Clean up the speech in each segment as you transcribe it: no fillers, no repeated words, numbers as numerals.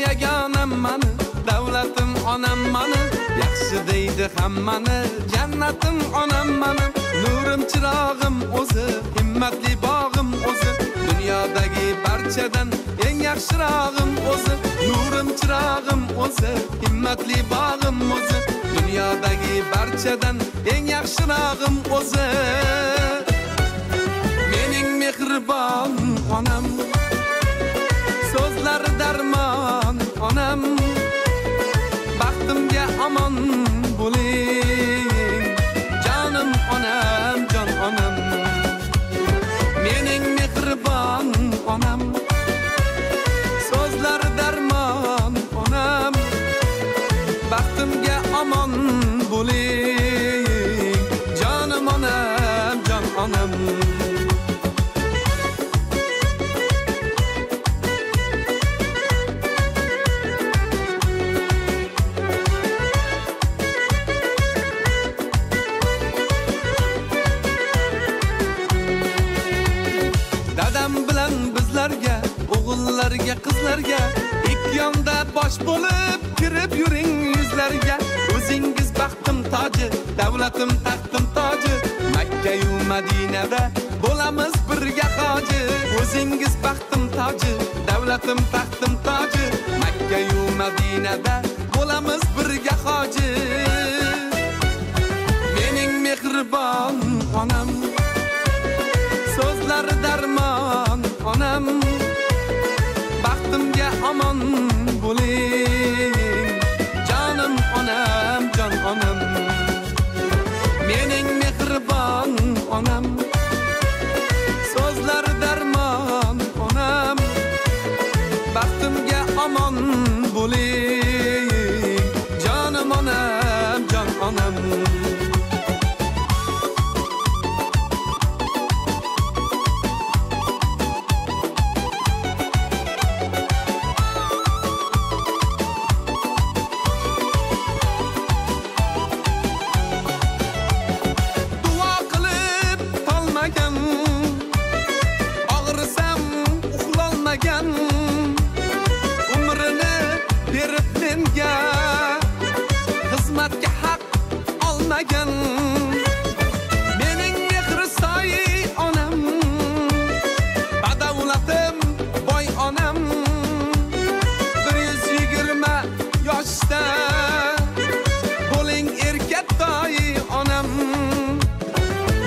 yagonam mani, davlatim onam mani, yaxshi deydi hammani, jannatim onam mani, nurim chirog'im o'zi, himmatli bog'im o'zi, dunyodagi barchadan eng yaxshirog'im o'zi, nurim chirog'im o'zi, himmatli bog'im o'zi, dunyodagi barchadan eng yaxshirog'im o'zi. Mening mehribon onam, so'zlar darmon onam, baxtimga omon bo'ling, jonim onam, jon onam. Mening mehribon onam, so'zlar darmon onam, baxtimga omon bo'ling, jonim onam, jon onam. O'g'illarga, qizlarga, ikki yonda bosh bo'lib kirib yuring yuzlarga. O'zingiz baxtim toji, davlatim taxtim toji, Makka yu Madinada bo'lamiz birga hoji. O'zingiz baxtim toji, davlatim taxtim toji, Makka yu Madinada bo'lamiz birga hoji. Mening mehribon onam, so'zlar darmon onam, baxtimga omon bo'ling, jonim onam, jon onam. Mening mehribon onam, so'zlar darmon onam, baxtimga omon bo'ling, jonim onam, jon onam. Umrini berib menga, xizmatga haq olmagan. Mening mehri soyi onam, badavlatim boy onam, 120 yoshda bo'ling erkatoyi onam.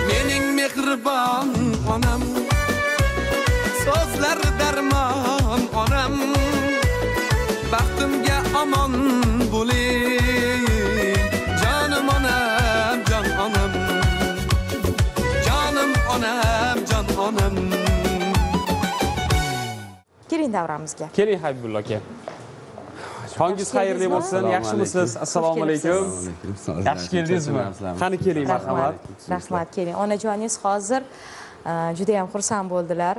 Mening mehribon onam, so'zlar darmon onam, baxtimga omon bo'ling, jonim onam, jon onam. Jonim onam, jon onam. Keling davramizga. Keling Habibullo aka. Hongiz xayrli bo'lsin, yaxshimisiz? Assalomu alaykum. Yaxshi keldingizmi? Qani keling, marhamat. Rahmat, keling. Onajoningiz hozir juda ham xursand bo'ldilar.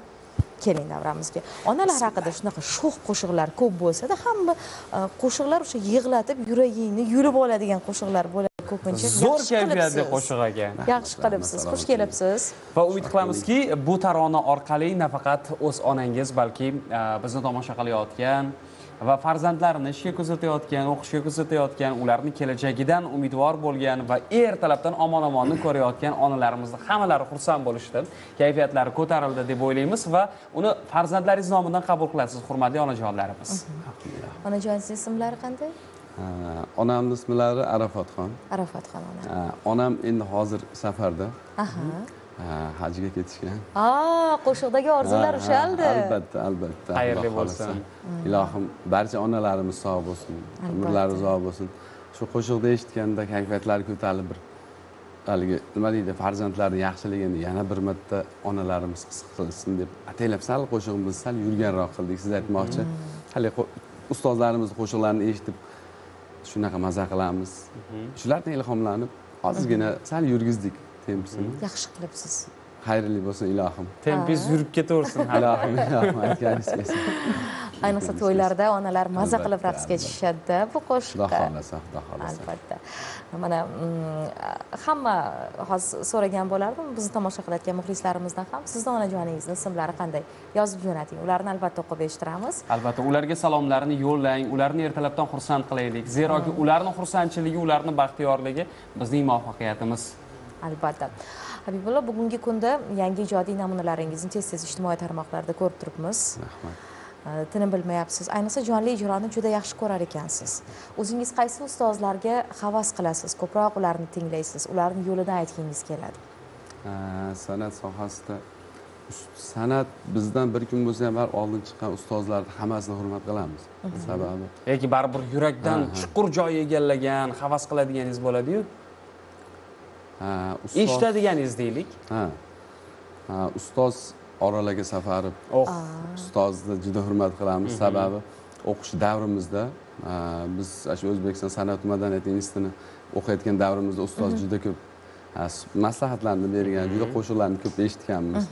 Keling davramizga. Onalar haqida shunaqa sho'x qo'shiqlar ko'p bo'lsa-da, hamma qo'shiqlar o'sha yig'latib, yuragingni yulib oladigan qo'shiqlar bo'ladi ko'pincha. Zo'r kayfiyatli qo'shiq ekan. Yaxshi qilibsiz, xush kelibsiz. Va umid qilamizki, bu tarona orqali nafaqat o'z onangiz, balki bizni tomosha qilayotgan va farzandlarini ishga kuzatayotgan, o'qishga kuzatayotgan, ularning kelajagidan umidvor bo'lgan va ertalabdan omon-omonni ko'rayotgan onalarimizni hammalari xursand bo'lishdi, kayfiyatlari ko'tarildi deb o'ylaymiz va uni farzandlaringiz nomidan qabul qilasiz, hurmatli onajonlarimiz. Onajoningiz ismlari qanday? Onamning ismlari Arafatxon. Arafatxon ona. Onam endi hozir safarda. Hajga ketishgan. Qo'shiqdagi orzular ushaldi. Albatta, albatta. Xayrli bo'lsin. Ilohim barcha onalarimiz sog' bo'lsin, umrlari uzoq bo'lsin. Shu qo'shiqni eshitganda kayfiyatlari ko'tarilib bir haligi nima deydi, farzandlarning yaxshiligini yana bir marta onalarimiz his qilsin deb ataylab sal qo'shig'imizni sal yurganroq qildik. Siz aytmoqchi, hali ustozlarimiz qo'shiqlarini eshitib shunaqa maza qilamiz. Shulardan ilhomlanib ozgina sal yurgizdik tempisini. Yaxshi qilibsiz. Xayrli bo'lsin ilohim. Tempingiz yurib ketaversin. Ilohim aytganingiz kelsin. ayniqsa to'ylarda onalar maza qilib raqsga tushishadi bu qo'shiqqa. Xudo xohlasa, xudo xohlasa. Albatta. Mana hamma hozir so'ragan bo'lardim, bizni tomosha qilayotgan muxlislarimizdan ham sizni onajoningizni ismlari qanday yozib jo'nating. Ularni albatta o'qib eshittiramiz. Albatta, ularga salomlarni yo'llang, ularni ertalabdan xursand qilaylik. Zeroki ularning xursandchiligi, ularning baxtiyorligi bizning muvaffaqiyatimiz. Albatta. Habibullo, bugungi kunda yangi ijodiy namunalaringizni tez-tez ijtimoiy tarmoqlarda ko'rib turibmiz. Rahmat. Tinim bilmayapsiz. Ayniqsa jonli ijroni juda yaxshi ko'rar ekansiz. O'zingiz qaysi ustozlarga havas qilasiz? Ko'proq ularni tinglaysiz, ularning yo'lidan aytgingiz keladi. San'at sohasida san'at bizdan bir kun bo'lsa ham oldin chiqqan ustozlarni hammasini hurmat qilamiz. Sababi yoki baribir yurakdan chuqur joy egallagan, havas qiladiganingiz bo'ladi-yu. Eshitadiganingiz deylik. Ustoz Orol aka Safarov. Ustozni juda hurmat qilamiz. Sababi o'qish davrimizda biz shu O'zbekiston san'at va madaniyat institutini o'qiyotgan davrimizda ustoz juda ko'p maslahatlarni bergan, juda qo'shiqlarni ko'p eshitganmiz.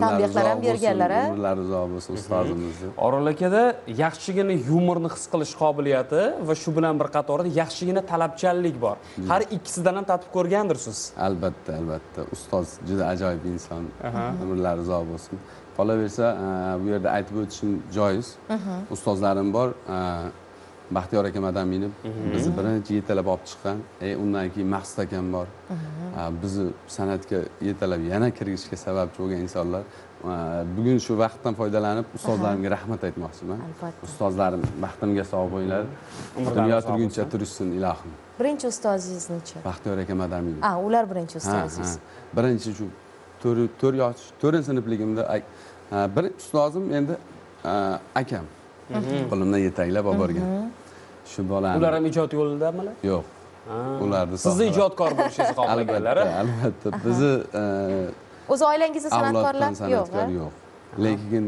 Tanbehlar ham berganlar, umrlari uzoq bo'lsin ustozimizni. Orol akada yaxshigina yumorni his qilish qobiliyati va shu bilan bir qatorda yaxshigina talabchanlik bor. Har ikkisidan ham tatib ko'rgandirsiz. Albatta, albatta. Ustoz juda ajoyib inson. Umrlari uzoq bo'lsin. Qolaversa, bu yerda aytib o'tishim joiz. Ustozlarim bor. Baxtiyor aka Madaminov bizni birinchi yetalab olib chiqqan. Undan keyin Maqsud akam bor. Bizni san'atga yetalab yana kirishga sababchi bo'lgan insonlar. Bugun shu vaqtdan foydalanib ustozlarimga rahmat aytmoqchiman. Ustozlarim baxtimga sog' bo'linglar. Dunyo turguncha turishsin ilohim. Birinchi ustozingiz-chi? Baxtiyor aka Madaminov. Ular birinchi ustozingiz. Birinchi shu 4 sinfligimda birinchi ustozim endi akam. Qo'limdan yetaklab olib borgan. Shu bolani. Ular ham ijod yo'lidamilar? Yo'q. Ularni sizni ijodkor bo'lishingizni xohlaganlar. Albatta. Bizni o'z oilangizda san'atkorlar yo'q. Lekin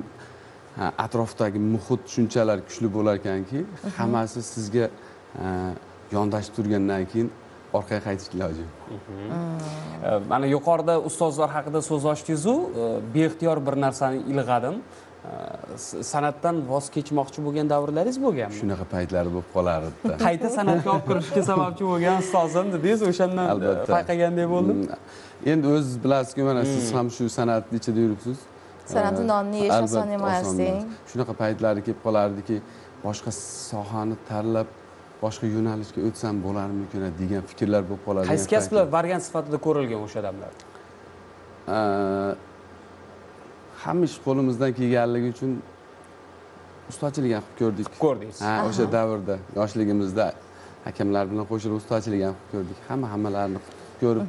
atrofdagi muhit shunchalar kuchli bo'lar ekanki, hammasi sizga yondashib turgandan keyin orqaga qaytish iloji yo'q. Mana yuqorida ustozlar haqida so'z ochdingiz-ku, beixtiyor bir narsani ilg'adim. San'atdan voz kechmoqchi bo'lgan davrlaringiz bo'lganmi? Shunaqa paytlari bo'lib qolardi. Qayta san'atga olib kirishga sababchi bo'lgan ustozim dedingiz, o'shandan payqagandek bo'ldim. Endi o'z bilasizku, mana siz ham shu san'atning ichida yuribsiz. San'atni nonni yeyish oson emas deng. Shunaqa paytlari kelib qolardiki, boshqa sohani tanlab boshqa yo'nalishga o'tsam bo'larmikin degan fikrlar bo'lib qoladi. Qaysi kasblar variant sifatida ko'rilgan o'sha damlarda? Hamma ish qo'limizdan kelganligi uchun ustachilik ham qilib ko'rdik. Ko'rdingiz. O'sha davrda yoshligimizda akamlar bilan qo'shilib ustachilik ham qilib ko'rdik. Hammalarni ko'rib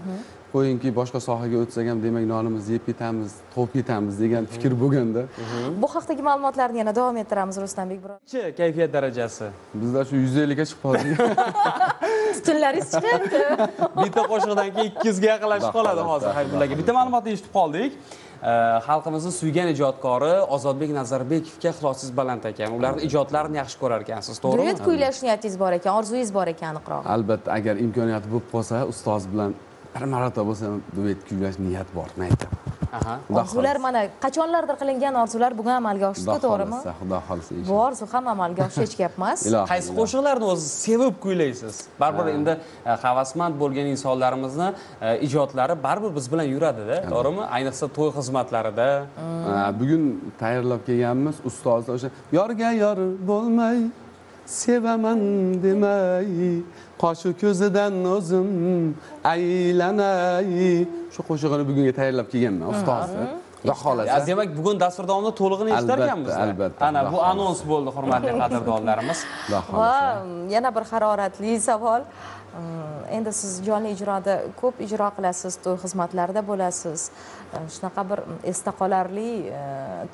qo'yingki, boshqa sohaga o'tsak ham demak nonimizni yeb ketamiz, to'yib ketamiz degan fikr bo'lganda. Bu haqdagi ma'lumotlarni yana davom ettiramiz Ruslanbek birodar. Kayfiyat darajasi? Bizda shu 150 ga chiqib qoldik. Tutunlaringiz chiqyapti. Bitta qo'shiqdan keyin 200 ga yaqinlashib qoladi hozir Habibullaga. Bitta ma'lumotni eshitib qoldik. Xalqimizni suygan ijodkori Ozodbek Nazarbekovga ixlosingiz baland ekan. Ularning ijodlarini yaxshi ko'rar ekansiz, to'g'rimi? Duet kuylash niyatingiz bor ekan, orzungiz bor ekan aniqroq. Albatta, agar imkoniyati bo'lib qolsa, ustoz bilan bir marotaba bo'lsa ham duet kuylash niyat bor, aytaman. Orzular mana qachonlardir qilingan orzular bugun amalga oshdi, to'g'rimi? Xudo xolisa. Bu orzu ham amalga oshishi hech gap emas. Qaysi qo'shiqlarni o'zi sevib kuylaysiz? Baribir endi havasmand bo'lgan insonlarimizni ijodlari baribir biz bilan yuradi-da, to'g'rimi? Ayniqsa to'y xizmatlarida. Bugun tayyorlab kelganmiz ustozni o'sha yorga yor bo'lmay sevaman demay qoshi ko'zidan o'zim aylanay shu qo'shig'ini bugunga tayyorlab kelganman ustozni. Xudo xolasa. Demak, bugun dastur davomida to'lig'ini eshitar ekanmiz. Albatta. Ana bu anons bo'ldi, hurmatli qadrdonlarimiz. Va yana bir haroratli savol. Endi siz jonli ijroda ko'p ijro qilasiz, to'y xizmatlarida bo'lasiz. Shunaqa bir esda qolarli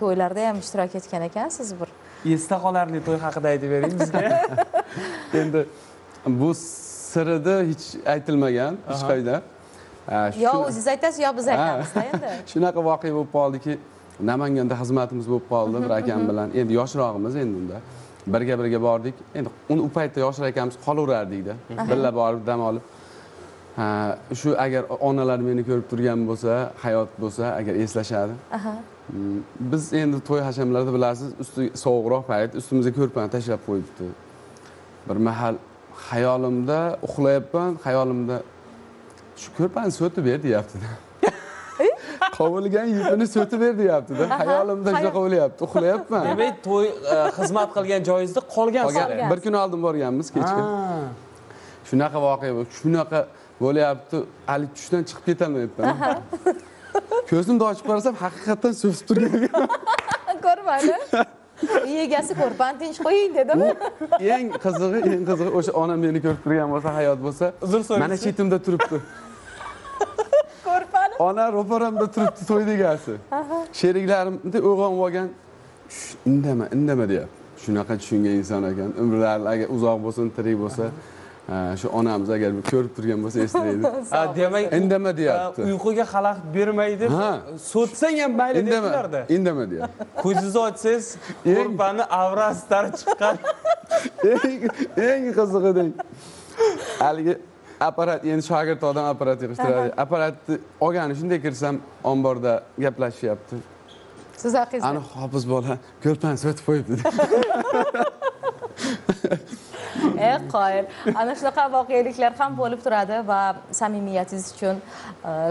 to'ylarda ham ishtirok etgan ekansiz bir. Esda qolarli to'y haqida aytib bering bizga. Endi bu sirida hech aytilmagan hech qayda. Yo o'zingiz aytasiz, yo biz aytamiz-da endi. Shunaqa voqea bo'lib qoldiki, Namanganda xizmatimiz bo'lib qoldi bir akam bilan. Endi yoshroqmiz endi unda. Birga bordik. Endi uni u paytda yoshroq akamiz qolaverardik-da. Birga borib dam olib. Shu agar onalar meni ko'rib turgan bo'lsa, hayot bo'lsa, agar eslashadi. Biz endi to'y hashamlarda bilasiz, ustiga sovuqroq payt ustimizga ko'rpani tashlab qo'yibdi. Bir mahal xayolimda uxlayapman, xayolimda shu ko'rpani so'tib ber deyapti-da. Qovilgan yupini so'tib ber deyapti-da. Xayolimda shunaqa bo'lyapti, uxlayapman. Demak, to'y xizmat qilgan joyingizda qolgansiz. Bir kun oldin borganmiz kechga. Shunaqa voqea bo'ldi. Shunaqa bo'lyapti, hali tushdan chiqib ketolmayapman. Ko'zimni ochib qarasam, haqiqatan so'zib turgan ekan. Ko'rmadi. Egasi ko'rpani tinch qo'ying dedimi? Eng qizig'i o'sha onam meni ko'rib turgan bo'lsa, hayot bo'lsa, mana chetimda turibdi. Ko'rpani. Ona ro'paramda turibdi to'yda egasi. Sheriklarimda o'g'on olgan, indama deyapti. Shunaqa tushungan inson ekan. Umrlari agar uzoq bo'lsin, tirik bo'lsa, shu onamiz agar ko'rib turgan bo'lsa eslaydi. Demak, indama deyapti. Uyquga xalaqit bermaydi deb so'tsang ham mayli dedilar-da. Indama deyapti. Ko'zingizni ochsangiz, ko'rpani avrasidan chiqqan. Eng qizig'i haligi apparat, endi shogird odam apparat yig'ishtiradi. Apparatni olgani shunday kirsam, omborda gaplashyapti. Siz haqingiz. Ana hofiz bola ko'rpani sotib qo'yibdi. Qoyil. Ana shunaqa voqeliklar ham bo'lib turadi va samimiyatingiz uchun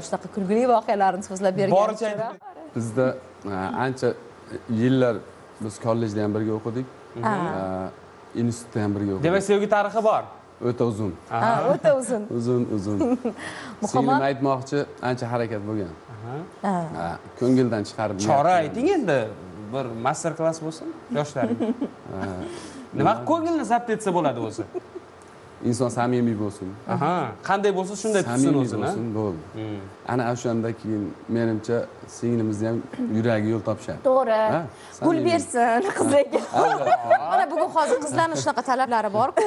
shunaqa kulgili voqealarni so'zlab berganingiz uchun. Bizda ancha yillar biz kollejda ham birga o'qidik. Institutda ham birga o'qidik. Demak, sevgi tarixi bor. O'ta uzun. O'ta uzun. Uzun. Singlim aytmoqchi, ancha harakat bo'lgan. Ko'ngildan chiqarib. Chora ayting endi. Bir master klass bo'lsin yoshlarga. Nima ko'ngilni zabt etsa bo'ladi o'zi? Inson samimiy bo'lsin. Qanday bo'lsa shunday tutsin o'zini. Bo'lsin, bo'ldi. Ana o'shandan keyin menimcha singlimizni ham yuragi yo'l topishadi. To'g'ri. Pul bersin qiziga. Mana bugun hozir qizlarning shunaqa talablari bor-ku,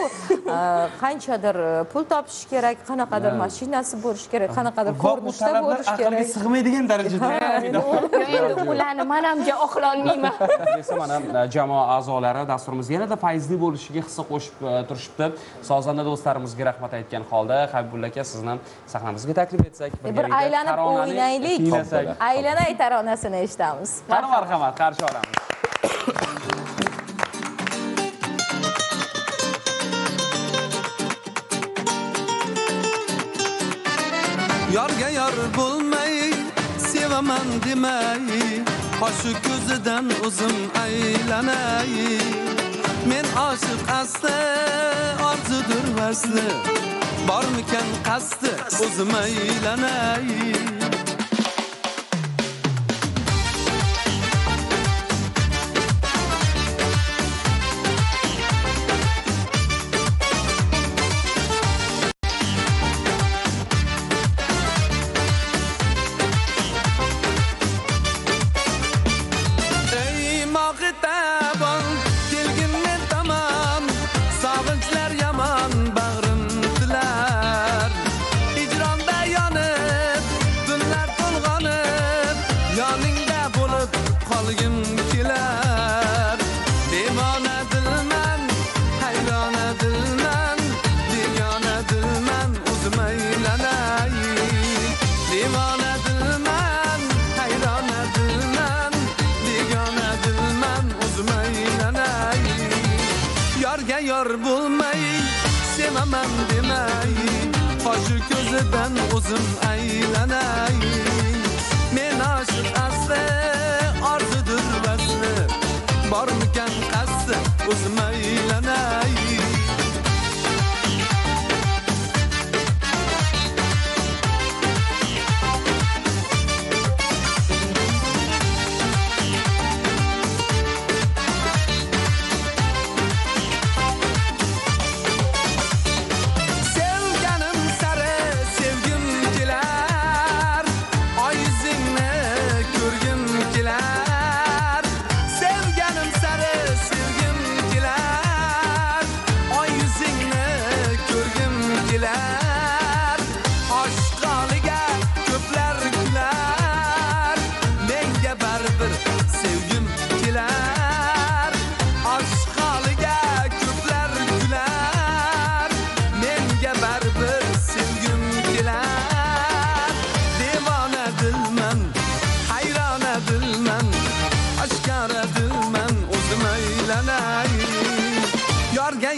qanchadir pul topish kerak, qanaqadir mashinasi bo'lish kerak, qanaqadir ko'rinishda bo'lish kerak. Aqlga sig'maydigan darajada. Endi ularni men hamga oqlolmayman. Esa mana jamoa a'zolari dasturimizga yanada fayzli bo'lishiga hissa qo'shib turishibdi. Sozanda do'stlarimizga rahmat aytgan holda Habibulla aka sizni sahnamizga taklif etsak, bir aylanib o'ynaylik. Aylanay taronasini eshitamiz. Qani marhamat, qarshi olamiz. Yorga yor bo'lmay, sevaman demay, qoshi ko'zidan o'zim aylanay. Men oshiq asli, orzudur vasli, bormikan qasdi, o'zim aylanay. Yor bo'lmay, sevaman demay, qoshi ko'zidan o'zim aylanay. Men oshiq asli, orzudur vasli, bormikan qasdi, o'zim aylanay. Sevganim sari sevgim kelar,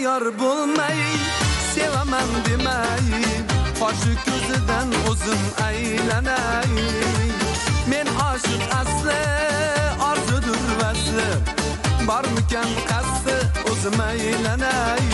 yor bo'lmay sevaman demay qoshi ko'zidan o'zim aylanay men oshiq asli orzudur vasli bormikan qasdi o'zim aylanay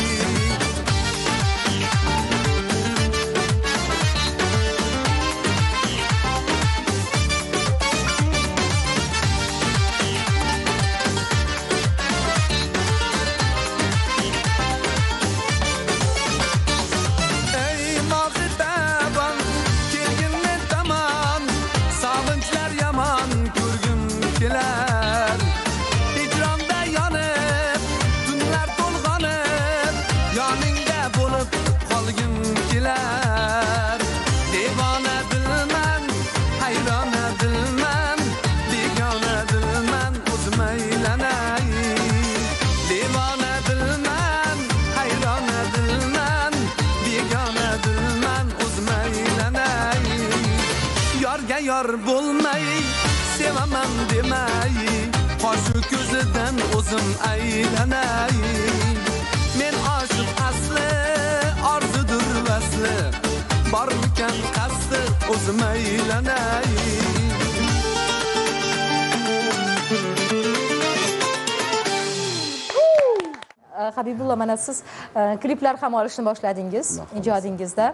yor bo'lmay sevaman demay qoshi ko'zidan o'zim aylanay men oshiq asli orzudur vasli bormikan qasdi o'zim aylanay Habibullo, mana siz kliplar ham olishni boshladingiz ijodingizda.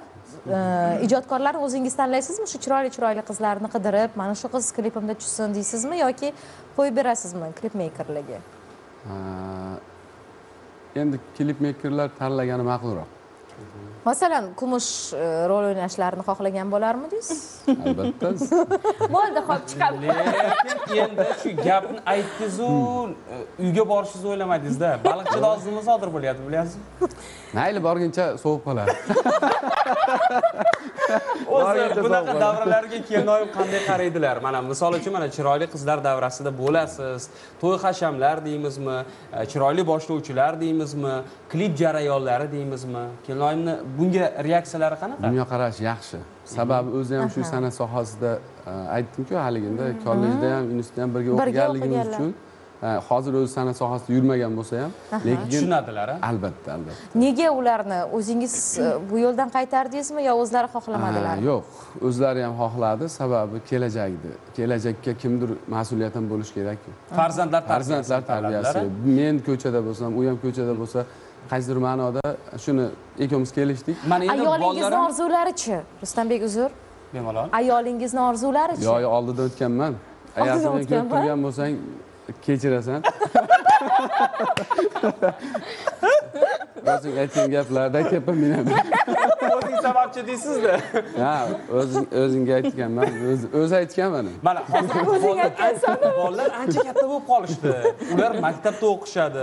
Ijodkorlarni o'zingiz tanlaysizmi? Shu chiroyli qizlarni qidirib, mana shu qiz klipimda tushsin deysizmi yoki qo'yib berasizmi klip mekerlarga? Endi klip mekerlar tanlagani ma'qulroq. Masalan, kumush rol o'ynashlarini xohlagan bo'larmidingiz? Albatta. Bo'ldi, xo'p, chiqamiz. Lekin endi shu gapni aytdingiz-u, uyga borishingizni o'ylamadingiz-da. Baliqchida ozmi sodir bo'lyapti, bilasizmi? Mayli borguncha sovuq qoladi. O'zi bunaqa davralarga kelinoyim qanday qaraydilar? Mana misol uchun mana chiroyli qizlar davrasida bo'lasiz. To'y hashamlar deymizmi? Chiroyli boshlovchilar deymizmi? Klip jarayonlari deymizmi? Kelinoyimni bunga reaksiyalari qanaqa? Dunyoqarash yaxshi. Sababi o'zi ham shu san'at sohasida aytdim-ku haligida, kollejda ham, institutda ham birga o'qiganligimiz uchun hozir o'zi san'at sohasida yurmagan bo'lsa ham, lekin tushunadilar. Albatta. Nega ularni o'zingiz bu yo'ldan qaytardingizmi yo o'zlari xohlamadilar? Yo'q, o'zlari ham xohladi, sababi kelajakka kimdir mas'uliyat ham bo'lish kerak-ku. Farzandlar tarbiyasi. Men ko'chada bo'lsam, u ham ko'chada bo'lsa, qaysidir ma'noda shuni ikkimiz kelishdik. Ayolingizni orzulari-chi? Rustambek, uzr. Bemalol. Ayolingizni orzulari-chi? Yo'q, oldida o'tganman. Agar sen ko'rib turgan bo'lsang, kechirasan. O'zing aytgan gaplarda kepa minaman. O'zing sababchi deysiz-da. Ha, o'zingga aytganman, o'zi aytganman. Mana bolalar ancha katta bo'lib qolishdi. Ular maktabda o'qishadi.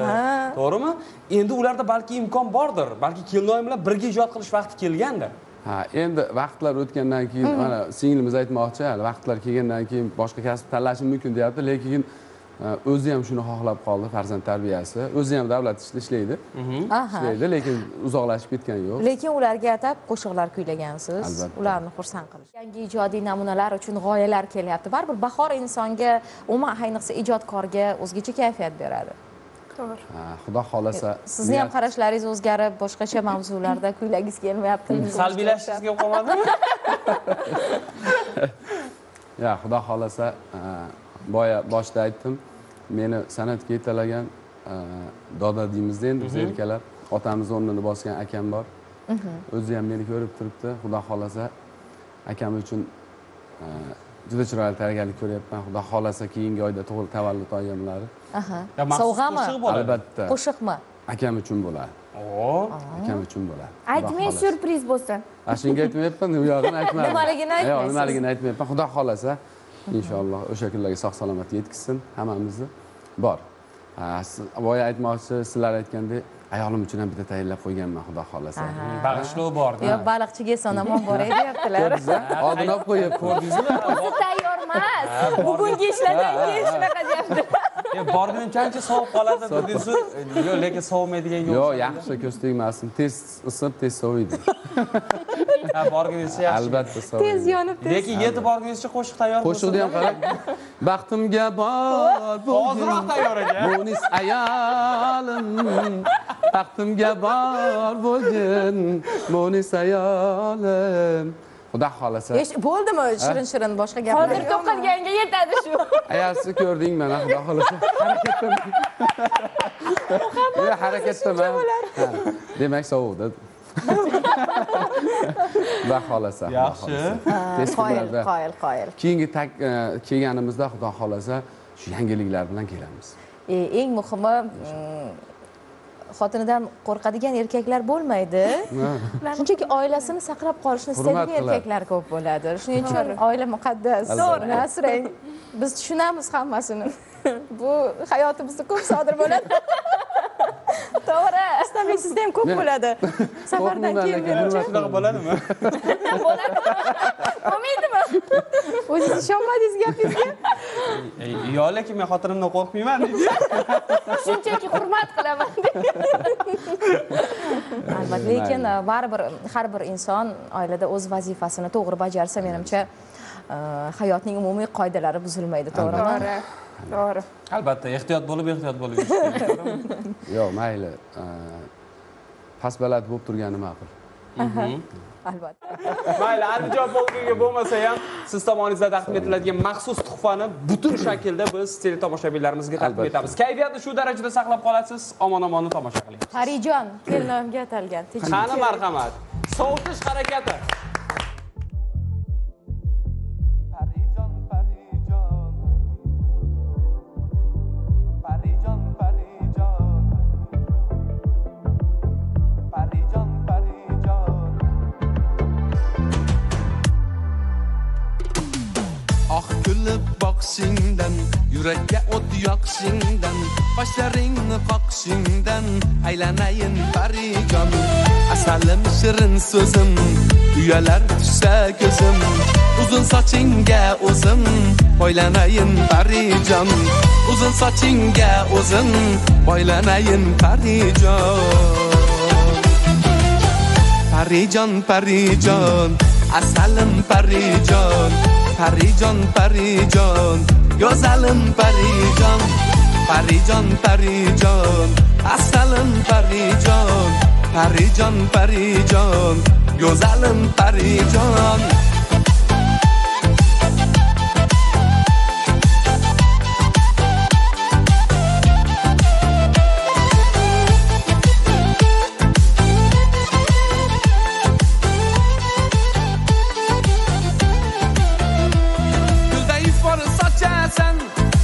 To'g'rimi? Endi ularda balki imkon bordir. Balki kelinoyim bilan birga ijod qilish vaqti kelganda. Ha, endi vaqtlar o'tgandan keyin mana singlimiz aytmoqchi, vaqtlar kelgandan keyin boshqa kasb tanlashim mumkin deyapti, lekin o'zi ham shuni xohlab qoldi, farzand tarbiyasi. O'zi ham davlat ishlaydi. Ishlaydi, lekin uzoqlashib ketgan yo'q. Lekin ularga atab qo'shiqlar kuylagansiz. Ularni xursand qilish. Yangi ijodiy namunalar uchun g'oyalar kelyapti. Baribir bahor insonga, umuman ayniqsa ijodkorga o'zgacha kayfiyat beradi. To'g'ri. Xudo xolasa. Sizni ham qarashlaringiz o'zgarib, boshqacha mavzularda kuylagingiz kelmayaptimi? Salbiylashingizga qolmadimi? Ya, xudo xolasa, boshda aytdim, meni san'atga yetalagan doda deymizda endi biz erkalar, otamiz o'rnini bosgan akam bor. O'zi ham meni ko'rib turibdi. Xudo xolasa akam uchun juda chiroyli tayyorgarlik ko'ryapman. Xudo xolasa keyingi oyda tavallud oyimlari. Sovg'ami? Albatta. Qo'shiqmi? Akam uchun bo'ladi. Akam uchun bo'ladi. Aytmang, syurpriz bo'lsin. Shunga aytmayapman, u yog'ini aytmadim. Nimaligini aytmaysiz? Yo'q, nimaligini aytmayapman. Xudo xolasa inshaalloh o'sha kunlarga sog' salomat yetkazsin hammamizni. Bor. Boya aytmoqchi, sizlar aytgandek, ayolim uchun ham bitta tayyorlab qo'yganman, xudo xolasa. Bag'ishlov bor. Yo'q, baliqchiga sonaman boray deyaptilar. Oldin olib qo'yib ko'rdingizmi? O'zi tayyor emas. Bugungi ishladan keyin shunaqa deyapti. Borguncha ancha sovuq qoladi dedingiz. Yo'q, lekin sovimaydigan yo'q. Yo'q, yaxshi ko'z tegmasin. Tez isib, tez soviydi. Ha, borgunizcha yaxshi. Albatta soviydi. Tez yonib, tez. Lekin yetib borgunizcha qo'shiq tayyor bo'lsin. Qo'shiqni ham qarab, baxtimga bor Hozirroq tayyor ekan. Munis ayolim Taxtimga bor bo'lgin Munis ayolim. Xudo xolasa. Bo'ldimi shirin boshqa gaplar? Hozir to'qilganga yetadi shu. Ayasi ko'rding mana xudo xolasa. Harakatdaman. Demak sovuvdi. Xudo xolasa. Yaxshi. Qoyil. Keyingi kelganimizda xudo xolasa shu yangiliklar bilan kelamiz. Eng muhimi xotinidan qo'rqadigan erkaklar bo'lmaydi. Shunchaki oilasini saqlab qolishni istaydigan erkaklar ko'p bo'ladi. Shuning uchun oila muqaddas. To'g'ri, asrang. Biz tushunamiz hammasini. Bu hayotimizda ko'p sodir bo'ladi. To'g'ri. Istamliksizda ham ko'p bo'ladi. Safardan keyin Shunaqa bo'ladimi? Bo'ladi. Bo'lmaydimi? O'zingiz ishonmadingiz gapingizga? Yo, lekin men xotinimdan qo'rqmayman deydi. Shunchaki hurmat qilaman. Albatta, lekin baribir har bir inson oilada o'z vazifasini to'g'ri bajarsa, menimcha hayotning umumiy qoidalari buzilmaydi, to'g'rimi? To'g'ri. Albatta, ehtiyot bo'lib yurish kerak. Yo'q, mayli. Past baland bo'lib turgani ma'qul. Albatta. Mayli, Andijon polkiga bo'lmasa ham siz tomoningizdan taqdim etiladigan maxsus tuhfani butun shaklda biz teletomoshabinlarimizga taqdim etamiz. Kayfiyatni shu darajada saqlab qolasiz, omon-omonni tomosha qiling. Parijon, kelinomga atalgan. Qani marhamat. Sovutish harakati. Kulib boqishingdan, yurakka o't yoqishingdan, qoshlaringni qoqishingdan aylanayin parijon. Asalim shirin so'zim, uyalar tushsa ko'zim, uzun sochingga o'zim boylanayin parijon. Uzun sochingga o'zim boylanayin parijon. Parijon, asalim parijon. Parijon, go'zalim parijon. Parijon, asalim parijon. Parijon, go'zalim parijon.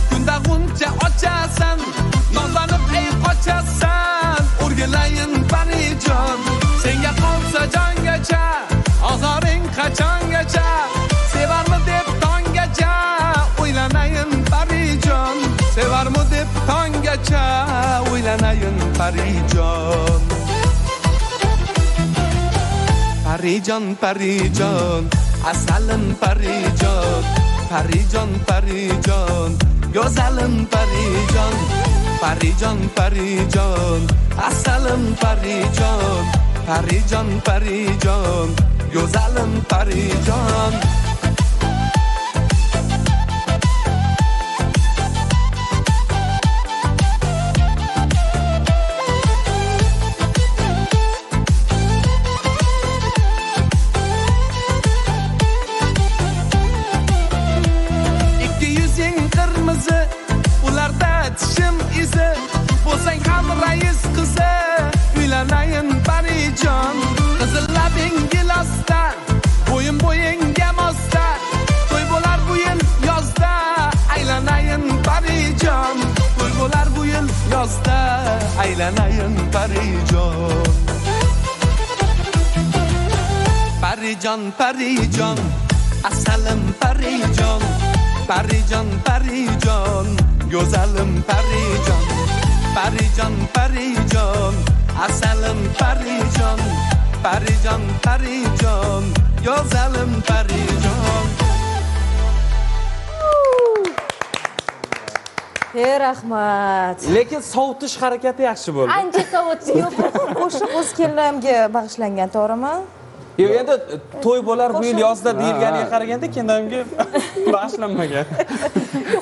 Kunda g'uncha ochasan, nozlanib ey qochasan, o'rgilayin parijon. Senga qolsa jongacha, ozoring qachongacha, sevarmi deb tongacha, o'ylanayin parijon. Sevarmi deb tongacha, o'ylanayin parijon. Parijon, asalim parijon. Parijon, go'zalim parijon. Parijon, asalim parijon. Parijon, go'zalim parijon. Ularda tishim izi, bo'lsang ham rais qizi, uylanayin parijon. Qizil labing gilosda, bo'yinga mosda, to'y bo'lar bu yil yozda, aylanayin parijon. To'y bo'lar bu yil yozda, aylanayin parijon. Parijon, asalim parijon. Parijon, go'zalim parijon. Parijon, asalim parijon. Parijon, go'zalim parijon. Rahmat. Lekin sovutish harakati yaxshi bo'ldi. Ancha sovutdi. Qo'shiq o'z kelinimga bag'ishlangan, to'g'rimi? Yo'q, endi to'y bo'lar bu yil yozda deyilganiga qaraganda kelinimga boshlanmagan.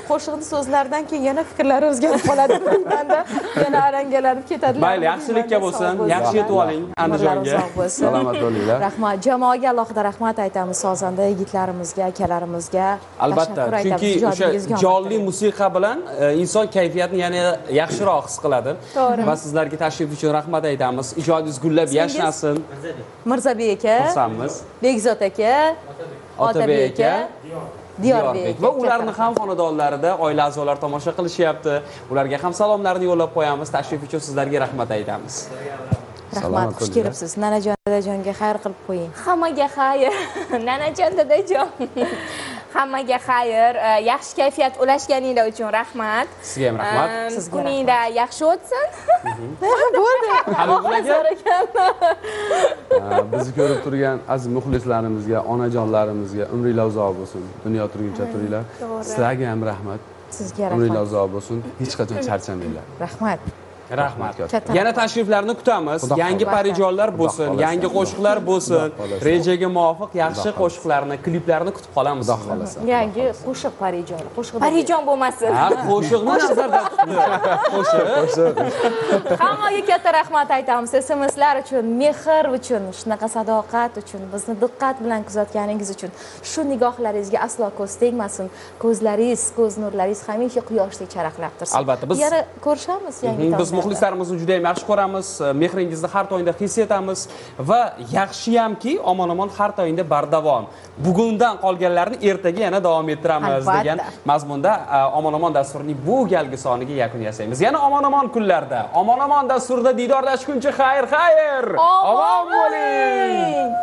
Qo'shiqni so'zlaridan keyin yana fikrlari o'zgarib qoladi deymanda. Yana arangalanib ketadilar. Mayli, yaxshilikka bo'lsin, yaxshi yetib oling Andijonga. Salomat bo'linglar. Rahmat. Jamoaga alohida rahmat aytamiz sozanda yigitlarimizga, akalarimizga. Albatta, chunki o'sha jonli musiqa bilan inson kayfiyatni yana yaxshiroq his qiladi. Va sizlarga tashrif uchun rahmat aytamiz. Ijodingiz gullab yashnasin. Mirzabek aka, Xursandmiz. Bekzod aka, Otabek aka, Diyorbek va ularni ham xonadonlarida oila a'zolari tomosha qilishyapti. Ularga ham salomlarni yo'llab qo'yamiz. Tashrif uchun sizlarga rahmat aytamiz. Rahmat, xush kelibsiz. Nanajon, dadajonga xayr qilib qo'ying. Hammaga xayr. Nanajon, dadajon. Hammaga xayr. Yaxshi kayfiyat ulashganinglar uchun rahmat. Sizga ham rahmat. Kuninglar yaxshi o'tsin. Bo'ldi. Bizni ko'rib turgan aziz muxlislarimizga, onajonlarimizga umringlar uzoq bo'lsin. Dunyo turguncha turinglar. Sizlarga ham rahmat. Sizga rahmat. Umringlar uzoq bo'lsin. Hech qachon charchamanglar. Rahmat. Rahmat. Yana tashriflarni kutamiz. Yangi parijonlar bo'lsin, yangi qo'shiqlar bo'lsin. Rejaga muvofiq yaxshi qo'shiqlarni, kliplarni kutib qolamiz. Xudo xolasa. Yangi qo'shiq parijon. Qo'shiq Parijon bo'lmasin. Ha, qo'shiqni nazarda tutdi. Qo'shiq. Hammaga katta rahmat aytamiz. SMSlar uchun, mehr uchun, shunaqa sadoqat uchun, bizni diqqat bilan kuzatganingiz uchun. Shu nigohlaringizga aslo ko'z tegmasin. Ko'zlaringiz, ko'z nurlaringiz hamisha quyoshday charaqlab tursin. Albatta, biz yana ko'rishamiz yangi biz muxlislarimizni juda ham yaxshi ko'ramiz, mehringizni har doimda his etamiz va yaxshiyamki omon-omon har doimda bardavom. Bugundan qolganlarni ertaga yana davom ettiramiz degan mazmunda omon-omon dasturining bu galgi soniga yakun yasaymiz. Yana omon-omon kunlarda, omon-omon dasturida diydorlashguncha xayr. Omon bo'ling.